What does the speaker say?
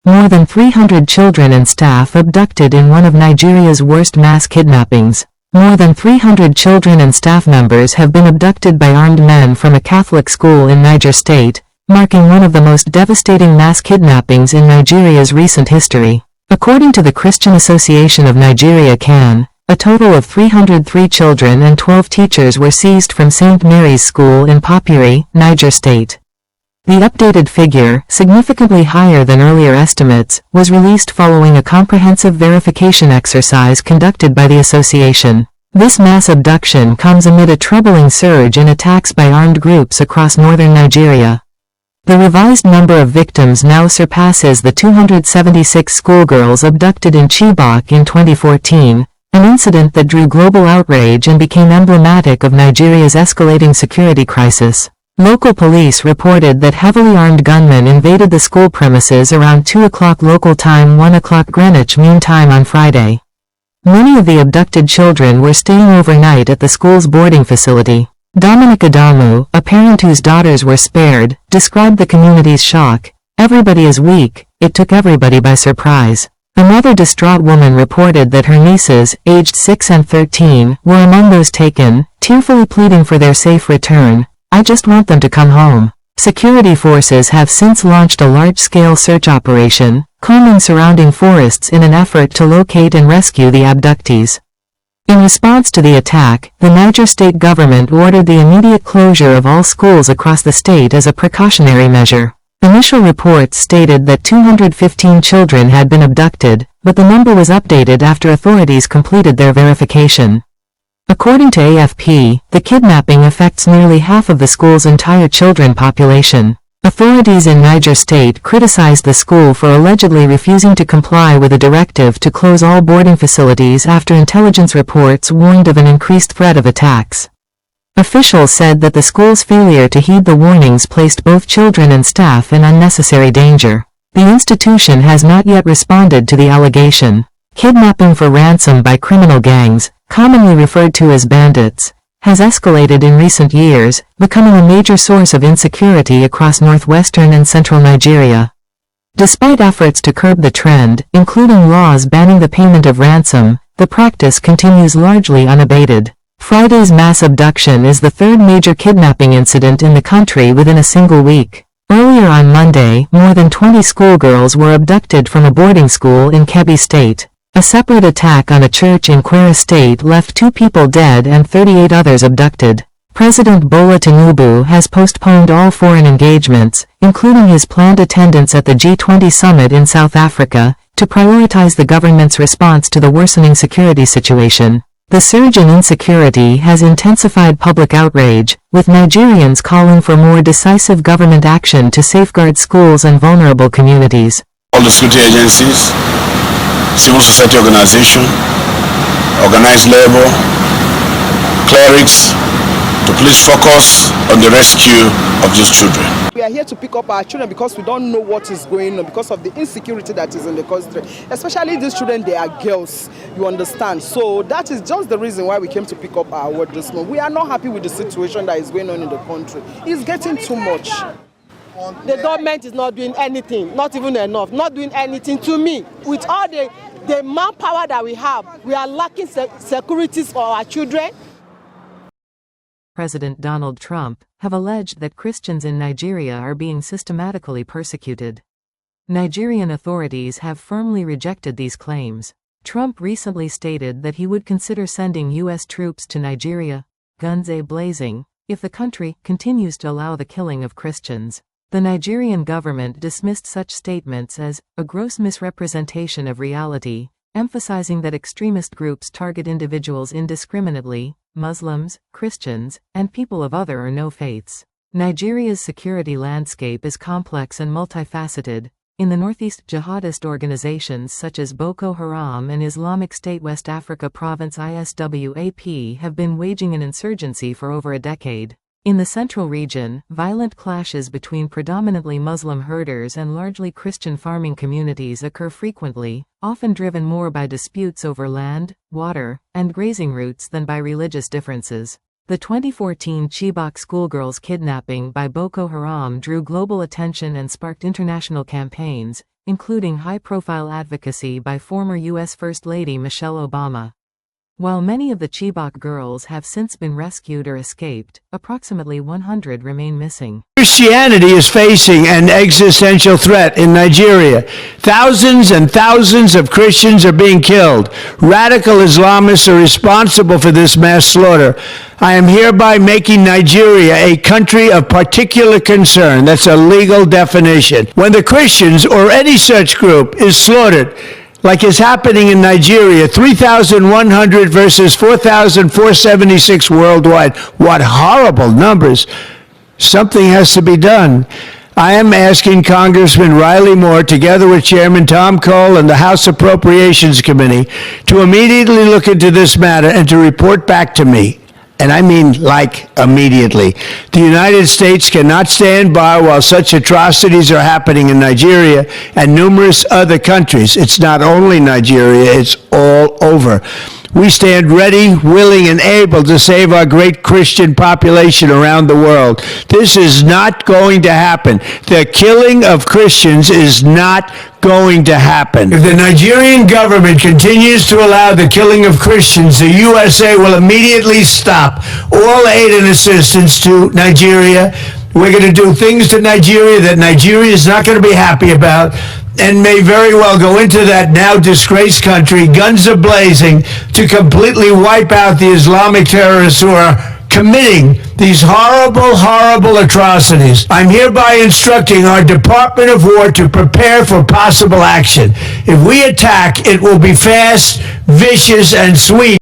More than 300 children and staff abducted in one of Nigeria's worst mass kidnappings. More than 300 children and staff members have been abducted by armed men from a Catholic school in Niger State, marking one of the most devastating mass kidnappings in Nigeria's recent history. According to the Christian Association of Nigeria (CAN), a total of 303 children and 12 teachers were seized from St. Mary's School in Papiri, Niger State. The updated figure, significantly higher than earlier estimates, was released following a comprehensive verification exercise conducted by the association. This mass abduction comes amid a troubling surge in attacks by armed groups across northern Nigeria. The revised number of victims now surpasses the 276 schoolgirls abducted in Chibok in 2014, an incident that drew global outrage and became emblematic of Nigeria's escalating security crisis. Local police reported that heavily armed gunmen invaded the school premises around 2 o'clock local time 1 o'clock Greenwich Mean Time on Friday. Many of the abducted children were staying overnight at the school's boarding facility. Dominic Adamu, a parent whose daughters were spared, described the community's shock. "Everybody is weak, it took everybody by surprise." Another distraught woman reported that her nieces, aged 6 and 13, were among those taken, tearfully pleading for their safe return. "I just want them to come home." Security forces have since launched a large-scale search operation, combing surrounding forests in an effort to locate and rescue the abductees. In response to the attack, the Niger State government ordered the immediate closure of all schools across the state as a precautionary measure. Initial reports stated that 215 children had been abducted, but the number was updated after authorities completed their verification. According to AFP, the kidnapping affects nearly half of the school's entire children population. Authorities in Niger State criticized the school for allegedly refusing to comply with a directive to close all boarding facilities after intelligence reports warned of an increased threat of attacks. Officials said that the school's failure to heed the warnings placed both children and staff in unnecessary danger. The institution has not yet responded to the allegation. Kidnapping for ransom by criminal gangs, commonly referred to as bandits, has escalated in recent years, becoming a major source of insecurity across northwestern and central Nigeria. Despite efforts to curb the trend, including laws banning the payment of ransom, the practice continues largely unabated. Friday's mass abduction is the third major kidnapping incident in the country within a single week. Earlier on Monday, more than 20 schoolgirls were abducted from a boarding school in Kebbi State. A separate attack on a church in Kwara State left 2 people dead and 38 others abducted. President Bola Tinubu has postponed all foreign engagements, including his planned attendance at the G20 summit in South Africa, to prioritize the government's response to the worsening security situation. The surge in insecurity has intensified public outrage, with Nigerians calling for more decisive government action to safeguard schools and vulnerable communities. All the security agencies, civil society organization, organized labor, clerics, to please focus on the rescue of these children. We are here to pick up our children because we don't know what is going on because of the insecurity that is in the country. Especially these children, they are girls, you understand. So that is just the reason why we came to pick up our word this morning. We are not happy with the situation that is going on in the country. It's getting too much. The government is not doing anything, not even enough, not doing anything to me. With all the manpower that we have, we are lacking securities for our children. President Donald Trump, have alleged that Christians in Nigeria are being systematically persecuted. Nigerian authorities have firmly rejected these claims. Trump recently stated that he would consider sending U.S. troops to Nigeria, guns a-blazing, if the country continues to allow the killing of Christians. The Nigerian government dismissed such statements as a gross misrepresentation of reality, emphasizing that extremist groups target individuals indiscriminately, Muslims, Christians, and people of other or no faiths. Nigeria's security landscape is complex and multifaceted. In the northeast, jihadist organizations such as Boko Haram and Islamic State West Africa Province ISWAP have been waging an insurgency for over a decade. In the central region, violent clashes between predominantly Muslim herders and largely Christian farming communities occur frequently, often driven more by disputes over land, water, and grazing routes than by religious differences. The 2014 Chibok schoolgirls kidnapping by Boko Haram drew global attention and sparked international campaigns, including high-profile advocacy by former U.S. First Lady Michelle Obama. While many of the Chibok girls have since been rescued or escaped, approximately 100 remain missing. Christianity is facing an existential threat in Nigeria. Thousands and thousands of Christians are being killed. Radical Islamists are responsible for this mass slaughter. I am hereby making Nigeria a country of particular concern. That's a legal definition. When the Christians or any such group is slaughtered, like is happening in Nigeria, 3,100 versus 4,476 worldwide. What horrible numbers. Something has to be done. I am asking Congressman Riley Moore, together with Chairman Tom Cole and the House Appropriations Committee, to immediately look into this matter and to report back to me. And I mean, like, immediately. The United States cannot stand by while such atrocities are happening in Nigeria and numerous other countries. It's not only Nigeria, it's all over. We stand ready, willing, and able to save our great Christian population around the world. This is not going to happen. The killing of Christians is not going to happen. If the Nigerian government continues to allow the killing of Christians, the USA will immediately stop all aid and assistance to Nigeria. We're going to do things to Nigeria that Nigeria is not going to be happy about, and may very well go into that now disgraced country, guns a-blazing, to completely wipe out the Islamic terrorists who are committing these horrible, horrible atrocities. I'm hereby instructing our Department of War to prepare for possible action. If we attack, it will be fast, vicious, and sweet.